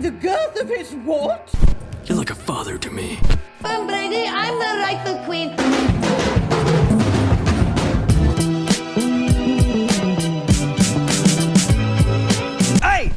The girth of his what? You're like a father to me. I'm Brady, I'm the rightful queen. Hey!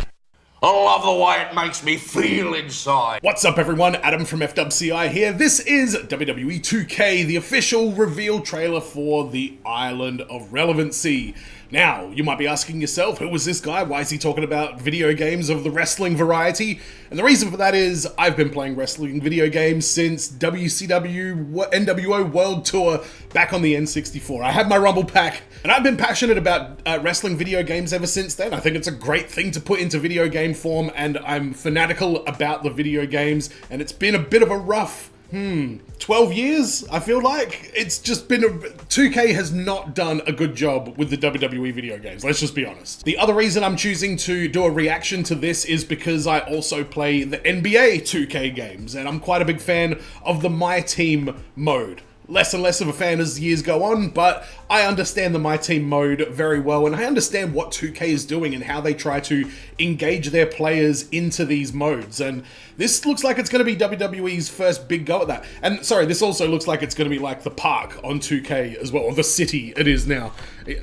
I love the way it makes me feel inside. What's up everyone, Adam from FWCI here. This is WWE 2K, the official reveal trailer for the Island of Relevancy. Now, you might be asking yourself, who was this guy? Why is he talking about video games of the wrestling variety? And the reason for that is, I've been playing wrestling video games since WCW NWO World Tour back on the N64. I have my Rumble Pack, and I've been passionate about wrestling video games ever since then. I think it's a great thing to put into video game form, and I'm fanatical about the video games, and it's been a bit of a rough 12 years, I feel like. It's just been 2K has not done a good job with the WWE video games, let's just be honest. The other reason I'm choosing to do a reaction to this is because I also play the NBA 2K games, and I'm quite a big fan of the My Team mode. Less and less of a fan as years go on, but I understand the My Team mode very well, and I understand what 2K is doing and how they try to engage their players into these modes, and this looks like it's going to be WWE's first big go at that. And sorry, this also looks like it's going to be like the park on 2K as well, or the city it is now.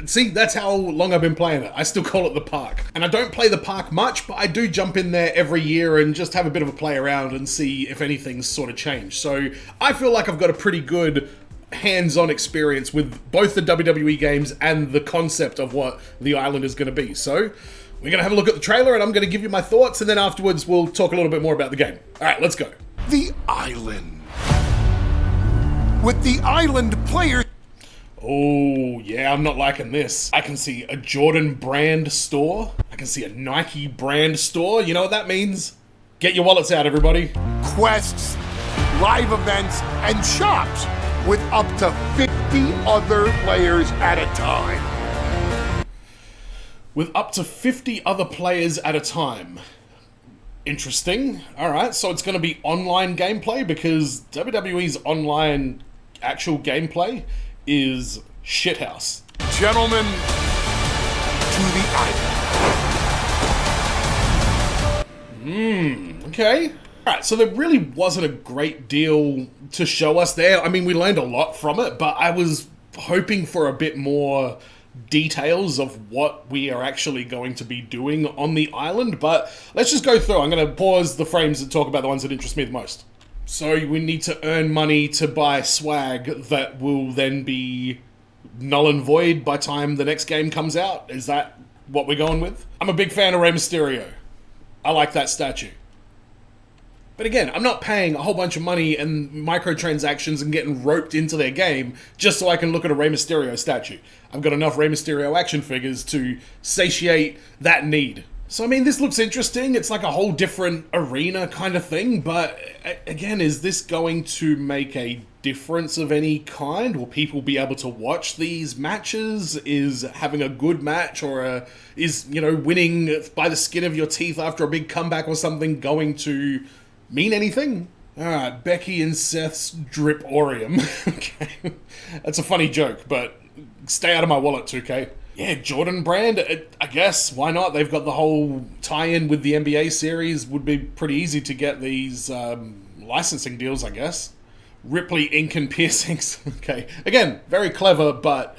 See, that's how long I've been playing it. I still call it the park. And I don't play the park much, but I do jump in there every year and just have a bit of a play around and see if anything's sort of changed. So I feel like I've got a pretty good hands-on experience with both the WWE games and the concept of what the island is going to be. So we're going to have a look at the trailer and I'm going to give you my thoughts, and then afterwards we'll talk a little bit more about the game. All right, let's go. The island. With the island players. Oh, yeah, I'm not liking this. I can see a Jordan brand store. I can see a Nike brand store. You know what that means? Get your wallets out, everybody. Quests, live events, and shops with up to 50 other players at a time. With up to 50 other players at a time. Interesting. All right, so it's going to be online gameplay, because WWE's online actual gameplay is shithouse. Gentlemen, to the island. Okay. Alright, so there really wasn't a great deal to show us there. I mean, we learned a lot from it, but I was hoping for a bit more details of what we are actually going to be doing on the island, but let's just go through. I'm going to pause the frames and talk about the ones that interest me the most. So we need to earn money to buy swag that will then be null and void by time the next game comes out. Is that what we're going with? I'm a big fan of Rey Mysterio. I like that statue. But again, I'm not paying a whole bunch of money and microtransactions and getting roped into their game just so I can look at a Rey Mysterio statue. I've got enough Rey Mysterio action figures to satiate that need. So, I mean, this looks interesting. It's like a whole different arena kind of thing, but again, is this going to make a difference of any kind? Will people be able to watch these matches? Is having a good match or is, you know, winning by the skin of your teeth after a big comeback or something going to mean anything? Alright, Becky and Seth's Drip-orium. Okay, that's a funny joke, but stay out of my wallet, 2K. Yeah, Jordan brand, I guess, why not? They've got the whole tie-in with the NBA series. Would be pretty easy to get these licensing deals, I guess. Ripley ink and piercings. Okay, again, very clever, but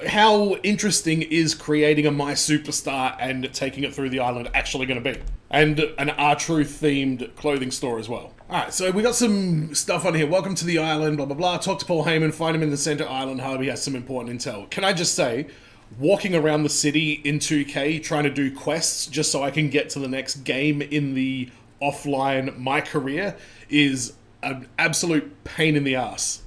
how interesting is creating a My Superstar and taking it through the island actually going to be? And an R-Truth themed clothing store as well. Alright, so we got some stuff on here. Welcome to the island, blah blah blah. Talk to Paul Heyman, find him in the Center Island Hub. He has some important intel. Can I just say, walking around the city in 2K trying to do quests just so I can get to the next game in the offline My Career is an absolute pain in the ass.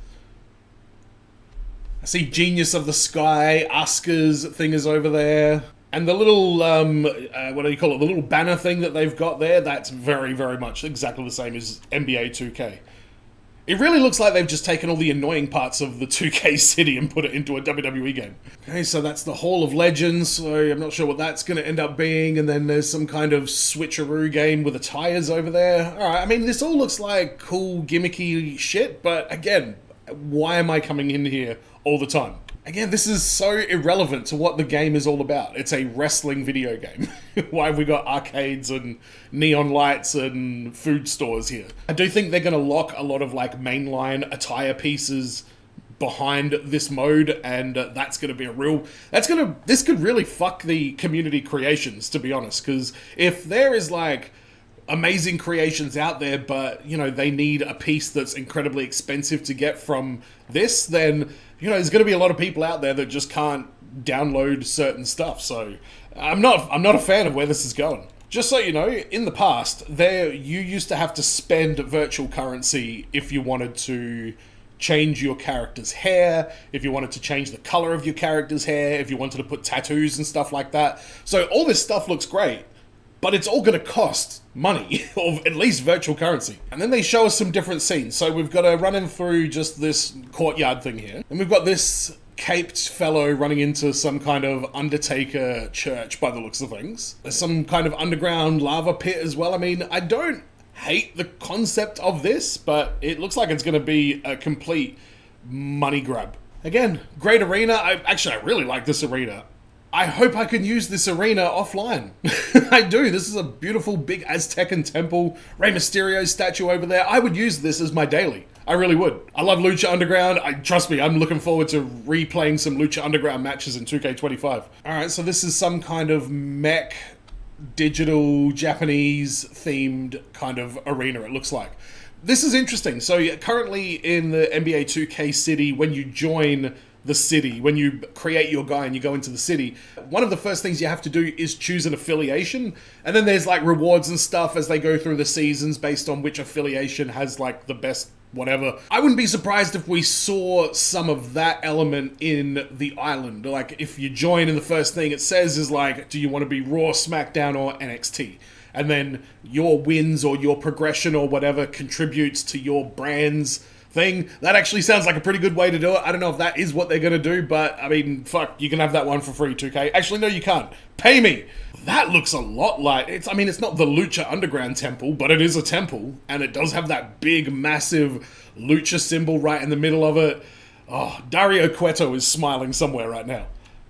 I see Genius of the Sky, Asuka's thing is over there. And the little, what do you call it, the little banner thing that they've got there, that's very, very much exactly the same as NBA 2K. It really looks like they've just taken all the annoying parts of the 2K city and put it into a WWE game. Okay, so that's the Hall of Legends, so I'm not sure what that's going to end up being, and then there's some kind of switcheroo game with the tires over there. Alright, I mean, this all looks like cool, gimmicky shit, but again, why am I coming in here all the time? Again, this is so irrelevant to what the game is all about. It's a wrestling video game. Why have we got arcades and neon lights and food stores here? I do think they're going to lock a lot of like mainline attire pieces behind this mode, and that's going to be a real... This could really fuck the community creations, to be honest, because if there is like amazing creations out there, but, you know, they need a piece that's incredibly expensive to get from this, then, you know, there's going to be a lot of people out there that just can't download certain stuff. So I'm not a fan of where this is going. Just so you know, in the past, you used to have to spend virtual currency if you wanted to change your character's hair, if you wanted to change the color of your character's hair, if you wanted to put tattoos and stuff like that. So all this stuff looks great, but it's all going to cost money, or at least virtual currency. And then they show us some different scenes. So we've got to run in through just this courtyard thing here. And we've got this caped fellow running into some kind of Undertaker church by the looks of things. There's some kind of underground lava pit as well. I mean, I don't hate the concept of this, but it looks like it's going to be a complete money grab. Again, great arena. I really like this arena. I hope I can use this arena offline. I do. This is a beautiful big Aztecan temple. Rey Mysterio statue over there. I would use this as my daily. I really would. I love Lucha Underground. Trust me, I'm looking forward to replaying some Lucha Underground matches in 2k25. Alright, so this is some kind of mech, digital, Japanese themed kind of arena, it looks like. This is interesting. So currently in the NBA 2K city, when you join the city, when you create your guy and you go into the city, one of the first things you have to do is choose an affiliation, and then there's like rewards and stuff as they go through the seasons based on which affiliation has like the best whatever. I wouldn't be surprised if we saw some of that element in the island. Like if you join and the first thing it says is like, do you want to be Raw, SmackDown, or NXT? And then your wins or your progression or whatever contributes to your brand's thing. That actually sounds like a pretty good way to do it. I don't know if that is what they're going to do, but I mean, fuck, you can have that one for free, 2K. Actually, no, you can't. Pay me. That looks a lot like... it's not the Lucha Underground temple, but it is a temple, and it does have that big, massive Lucha symbol right in the middle of it. Oh, Dario Cueto is smiling somewhere right now.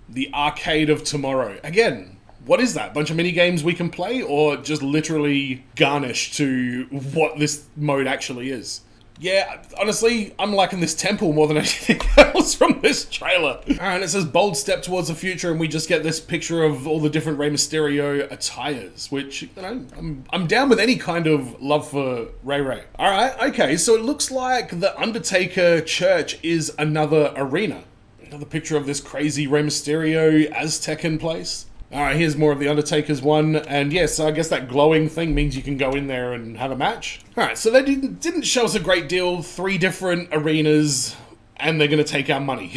The Arcade of Tomorrow. Again, what is that? Bunch of mini games we can play, or just literally garnish to what this mode actually is? Yeah, honestly, I'm liking this temple more than anything else from this trailer. Alright, it says bold step towards the future, and we just get this picture of all the different Rey Mysterio attires, which, you know, I'm down with any kind of love for Ray. Alright, okay, so it looks like the Undertaker church is another arena. Another picture of this crazy Rey Mysterio Aztecan place. Alright, here's more of the Undertaker's one, and yes, I guess that glowing thing means you can go in there and have a match. Alright, so they didn't show us a great deal, 3 different arenas, and they're gonna take our money.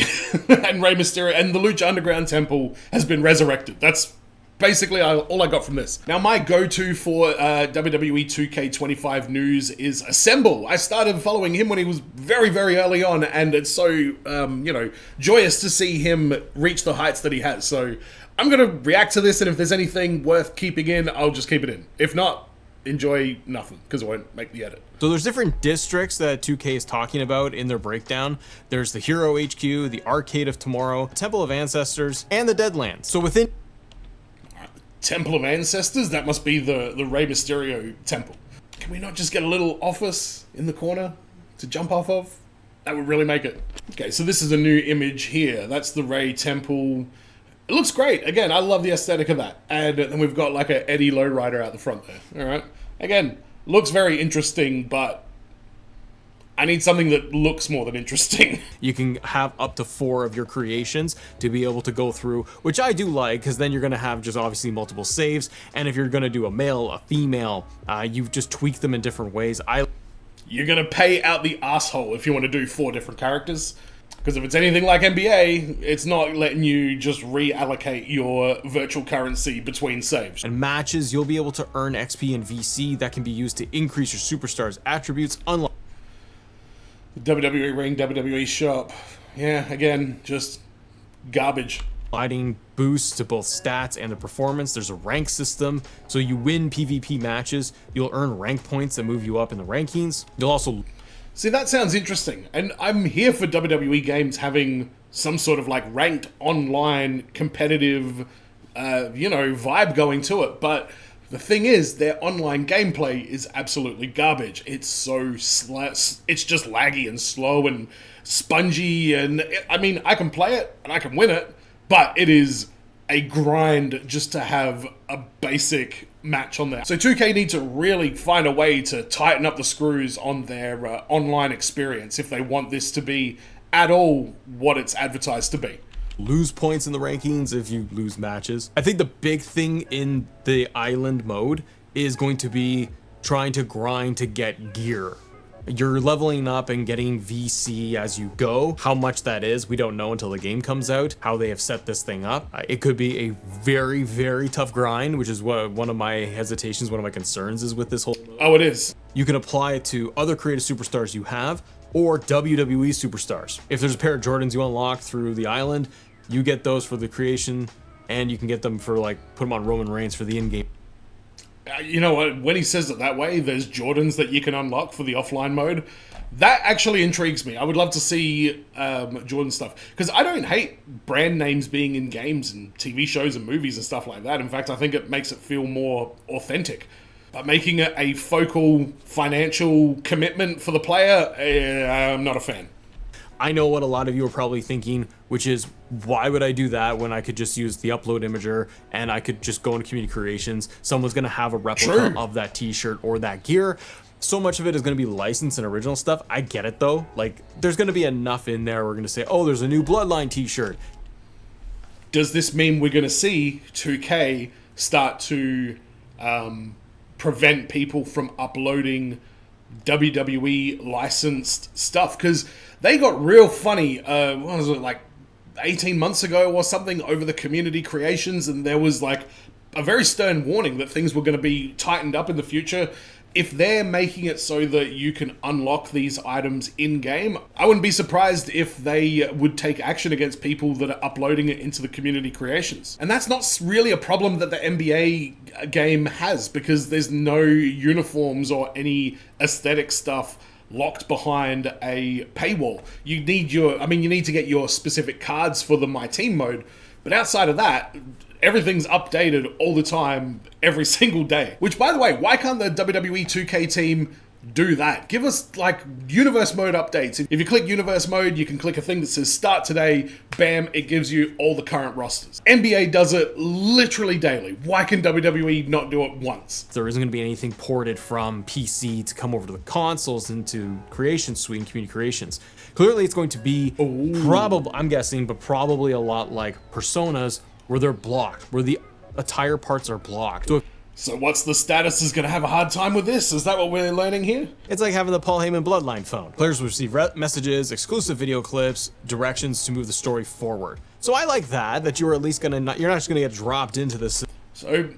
And Rey Mysterio, and the Lucha Underground Temple has been resurrected. That's basically all I got from this. Now, my go-to for WWE 2k25 news is Assemble. I started following him when he was very, very early on, and it's so, you know, joyous to see him reach the heights that he has. So I'm going to react to this, and if there's anything worth keeping in, I'll just keep it in. If not, enjoy nothing, because I won't make the edit. So there's different districts that 2K is talking about in their breakdown. There's the Hero HQ, the Arcade of Tomorrow, Temple of Ancestors, and the Deadlands. So within... Temple of Ancestors? That must be the Rey Mysterio temple. Can we not just get a little office in the corner to jump off of? That would really make it. Okay, so this is a new image here. That's the Rey temple. It looks great. Again, I love the aesthetic of that. And then we've got like a Eddie Lowrider out the front there. All right. Again, looks very interesting, but I need something that looks more than interesting. You can have up to 4 of your creations to be able to go through, which I do like, because then you're going to have just obviously multiple saves. And if you're going to do a male, a female, you just tweak them in different ways. You're going to pay out the asshole if you want to do 4 different characters. Because if it's anything like NBA, it's not letting you just reallocate your virtual currency between saves. And matches, you'll be able to earn XP and VC that can be used to increase your superstar's attributes, unlock WWE ring, WWE shop. Yeah, again, just garbage. Adding boosts to both stats and the performance. There's a rank system, so you win PvP matches, you'll earn rank points that move you up in the rankings. You'll also... See, that sounds interesting, and I'm here for WWE games having some sort of like ranked online competitive, vibe going to it. But the thing is, their online gameplay is absolutely garbage. It's so it's just laggy and slow and spongy. And I can play it and I can win it, but it is a grind just to have a basic match on there. So 2K need to really find a way to tighten up the screws on their online experience if they want this to be at all what it's advertised to be. Lose points in the rankings if you lose matches. I think the big thing in the island mode is going to be trying to grind to get gear. You're leveling up and getting VC as you go. How much that is, we don't know until the game comes out, how they have set this thing up. It could be a very, very tough grind, which is what one of my hesitations, one of my concerns is with this whole mode. Oh, it is. You can apply it to other creative superstars you have, or WWE superstars. If there's a pair of Jordans you unlock through the island, you get those for the creation, and you can get them for put them on Roman Reigns for the in-game. You know what, when he says it that way, there's Jordans that you can unlock for the offline mode. That actually intrigues me. I would love to see Jordan stuff. Because I don't hate brand names being in games and TV shows and movies and stuff like that. In fact, I think it makes it feel more authentic. But making it a focal financial commitment for the player, I'm not a fan. I know what a lot of you are probably thinking, which is, why would I do that when I could just use the upload imager and I could just go into community creations? Someone's going to have a replica of that t-shirt or that gear. So much of it is going to be licensed and original stuff. I get it though. There's going to be enough in there. We're going to say, oh, there's a new Bloodline t-shirt. Does this mean we're going to see 2K start to prevent people from uploading WWE licensed stuff? Because they got real funny, what was it, 18 months ago or something, over the community creations, and there was a very stern warning that things were going to be tightened up in the future. If they're making it so that you can unlock these items in-game, I wouldn't be surprised if they would take action against people that are uploading it into the community creations. And that's not really a problem that the NBA game has, because there's no uniforms or any aesthetic stuff locked behind a paywall. You need to get your specific cards for the My Team mode, but outside of that, everything's updated all the time, every single day. Which, by the way, why can't the WWE 2K team do that? Give us universe mode updates. If you click universe mode, you can click a thing that says start today, bam, it gives you all the current rosters. NBA does it literally daily. Why can WWE not do it once? There isn't going to be anything ported from PC to come over to the consoles into Creation Suite and Community Creations. Clearly it's going to be probably, I'm guessing, but probably a lot like Personas, where they're blocked, where the attire parts are blocked. So what's the status? Is going to have a hard time with this? Is that what we're learning here? It's like having the Paul Heyman Bloodline phone. Players will receive messages, exclusive video clips, directions to move the story forward. So I like that you're at least you're not just gonna get dropped into this. So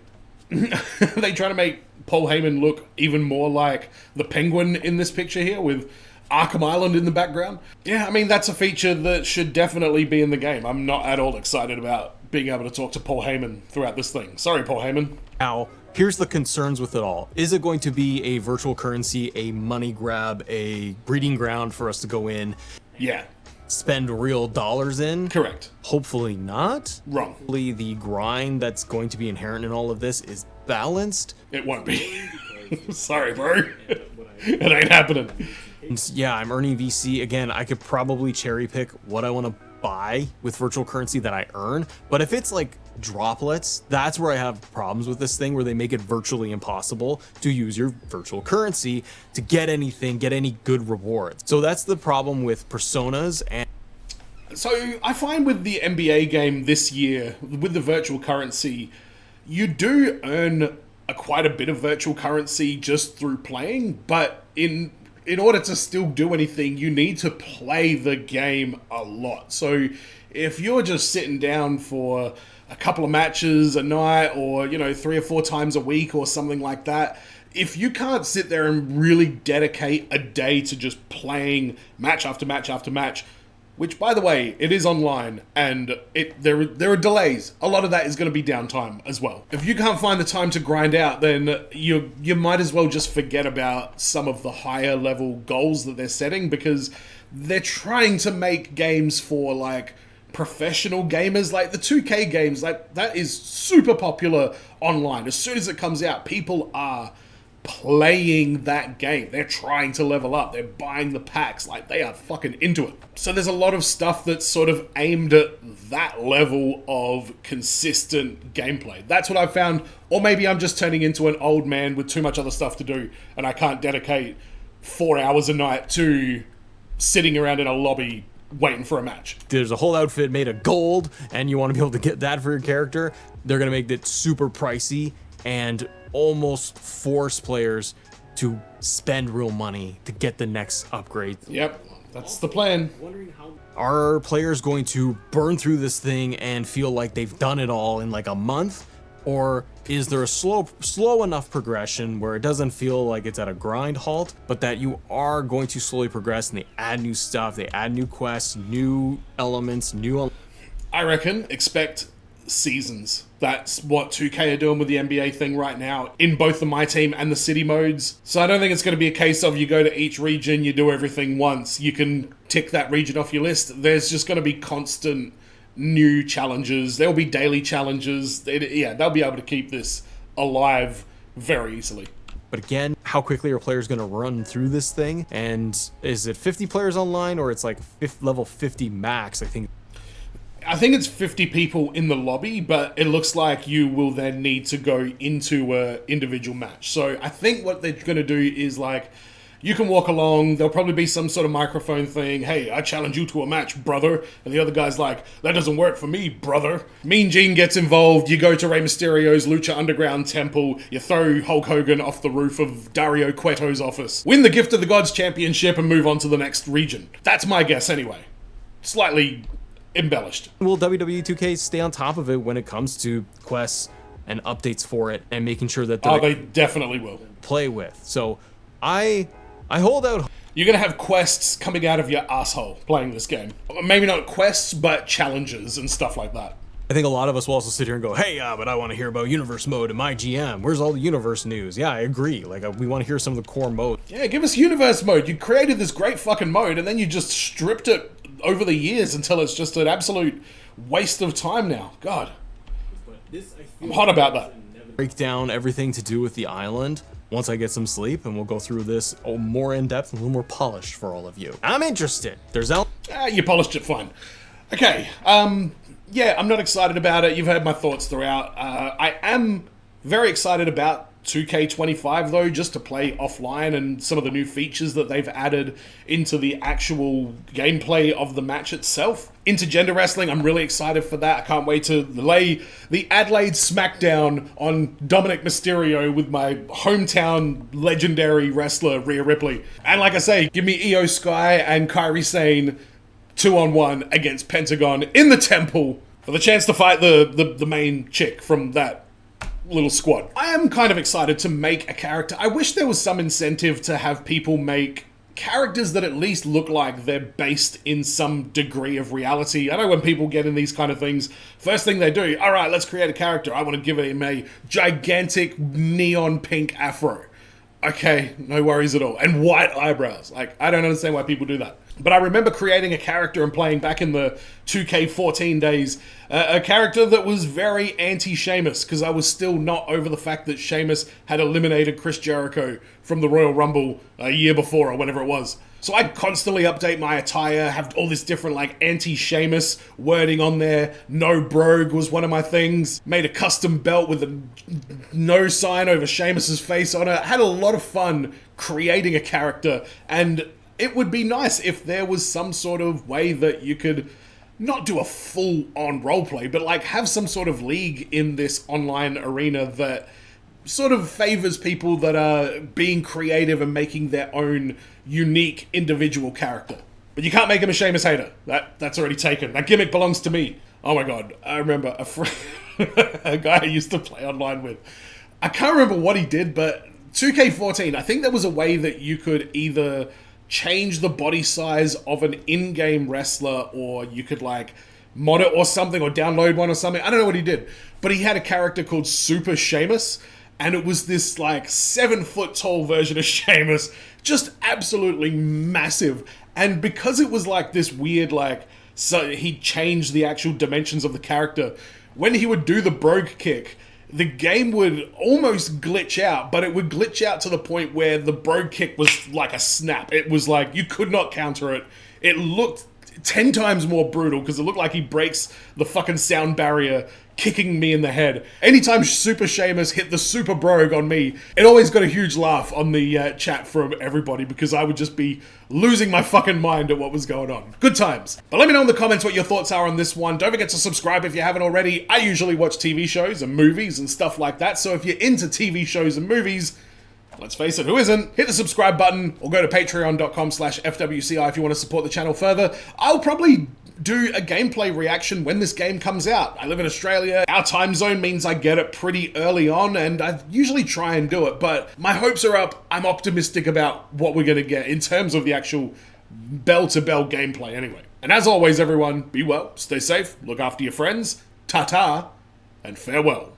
they try to make Paul Heyman look even more like the Penguin in this picture here with Arkham Island in the background. Yeah, that's a feature that should definitely be in the game. I'm not at all excited about being able to talk to Paul Heyman throughout this thing. Sorry, Paul Heyman. Now, here's the concerns with it all. Is it going to be a virtual currency, a money grab, a breeding ground for us to go in? Yeah. Spend real dollars in? Correct. Hopefully not. Wrong. Hopefully the grind that's going to be inherent in all of this is balanced. It won't be. Sorry, bro. It ain't happening. Yeah, I'm earning VC. Again, I could probably cherry pick what I want to buy with virtual currency that I earn. But if it's droplets, that's where I have problems with this thing, where they make it virtually impossible to use your virtual currency to get anything, get any good rewards. So that's the problem with Personas. And so I find with the NBA game this year, with the virtual currency, you do earn quite a bit of virtual currency just through playing, but in order to still do anything, you need to play the game a lot. So if you're just sitting down for a couple of matches a night, or 3 or 4 times a week or something like that, if you can't sit there and really dedicate a day to just playing match after match after match, which, by the way, it is online, and there are delays. A lot of that is going to be downtime as well. If you can't find the time to grind out, then you might as well just forget about some of the higher level goals that they're setting, because they're trying to make games for like professional gamers. Like the 2K games, like that is super popular online. As soon as it comes out, people are playing that game. They're trying to level up. They're buying the packs. Like, they are fucking into it. So there's a lot of stuff that's sort of aimed at that level of consistent gameplay. That's what I've found. Or maybe I'm just turning into an old man with too much other stuff to do, and I can't dedicate 4 hours a night to sitting around in a lobby waiting for a match. There's a whole outfit made of gold, and you want to be able to get that for your character. They're going to make it super pricey and almost force players to spend real money to get the next upgrade. Yep, that's the plan. Are players going to burn through this thing and feel like they've done it all in like a month? Or is there a slow enough progression where it doesn't feel like it's at a grind halt, but that you are going to slowly progress and they add new stuff, they add new quests, new elements, I reckon expect seasons. That's what 2K are doing with the NBA thing right now in both the My Team and the City modes. So I don't think it's going to be a case of you go to each region, you do everything once, you can tick that region off your list. There's just going to be constant new challenges. There'll be daily challenges. They'll be able to keep this alive very easily. But again, how quickly are players going to run through this thing? And is it 50 players online, or it's like level 50 max? I think it's 50 people in the lobby, but it looks like you will then need to go into a individual match. So I think what they're going to do is like, you can walk along, there'll probably be some sort of microphone thing, hey, I challenge you to a match, brother. And the other guy's like, that doesn't work for me, brother. Mean Gene gets involved, you go to Rey Mysterio's Lucha Underground temple, you throw Hulk Hogan off the roof of Dario Cueto's office, win the Gift of the Gods championship and move on to the next region. That's my guess anyway. Slightly embellished. Will WWE 2K stay on top of it when it comes to quests and updates for it and making sure that they definitely will play with? So I hold out. You're gonna have quests coming out of your asshole playing this game. Maybe not quests, but challenges and stuff like that. I think a lot of us will also sit here and go, hey, but I want to hear about universe mode in my GM. Where's all the universe news? Yeah, I agree. Like, we want to hear some of the core mode. Yeah, give us universe mode. You created this great fucking mode, and then you just stripped it over the years until it's just an absolute waste of time now. God. I'm hot about that. Break down everything to do with the island once I get some sleep, and we'll go through this more in depth and a little more polished for all of you. I'm interested. You polished it fine. Okay, yeah, I'm not excited about it. You've heard my thoughts throughout. I am very excited about 2k25 though, just to play offline and some of the new features that they've added into the actual gameplay of the match itself. Intergender wrestling, I'm really excited for that. I can't wait to lay the Adelaide Smackdown on Dominic Mysterio with my hometown legendary wrestler Rhea Ripley. And like I say, give me Io Sky and Kairi Sane 2-on-1 against Pentagon in the temple for the chance to fight the main chick from that little squad. I am kind of excited to make a character. I wish there was some incentive to have people make characters that at least look like they're based in some degree of reality. I know when people get in these kind of things, first thing they do, all right, let's create a character. I want to give him a gigantic neon pink afro. Okay, no worries at all. And white eyebrows. Like, I don't understand why people do that. But I remember creating a character and playing back in the 2K14 days, a character that was very anti-Sheamus, because I was still not over the fact that Sheamus had eliminated Chris Jericho from the Royal Rumble a year before or whenever it was. So I'd constantly update my attire, have all this different like anti-Sheamus wording on there. No brogue was one of my things. Made a custom belt with a no sign over Sheamus's face on it. I had a lot of fun creating a character, and it would be nice if there was some sort of way that you could not do a full-on roleplay, but like have some sort of league in this online arena that sort of favors people that are being creative and making their own unique individual character. But you can't make him a Sheamus hater. That's already taken. That gimmick belongs to me. Oh my god, I remember a guy I used to play online with. I can't remember what he did, but 2K14, I think there was a way that you could either change the body size of an in-game wrestler, or you could like mod it or something, or download one or something. I don't know what he did, but he had a character called Super Sheamus, and it was this like 7-foot tall version of Sheamus, just absolutely massive. And because it was like this weird, like, so he changed the actual dimensions of the character, when he would do the brogue kick, the game would almost glitch out, but it would glitch out to the point where the brogue kick was like a snap. It was like you could not counter it. It looked 10 times more brutal because it looked like he breaks the fucking sound barrier kicking me in the head. Anytime Super Sheamus hit the Super Brogue on me, it always got a huge laugh on the chat from everybody because I would just be losing my fucking mind at what was going on. Good times. But let me know in the comments what your thoughts are on this one. Don't forget to subscribe if you haven't already. I usually watch TV shows and movies and stuff like that, so if you're into TV shows and movies, let's face it, who isn't? Hit the subscribe button or go to patreon.com/FWCI if you want to support the channel further. I'll probably do a gameplay reaction when this game comes out. I live in Australia. Our time zone means I get it pretty early on, and I usually try and do it, but my hopes are up. I'm optimistic about what we're going to get in terms of the actual bell-to-bell gameplay anyway. And as always, everyone, be well, stay safe, look after your friends, ta-ta, and farewell.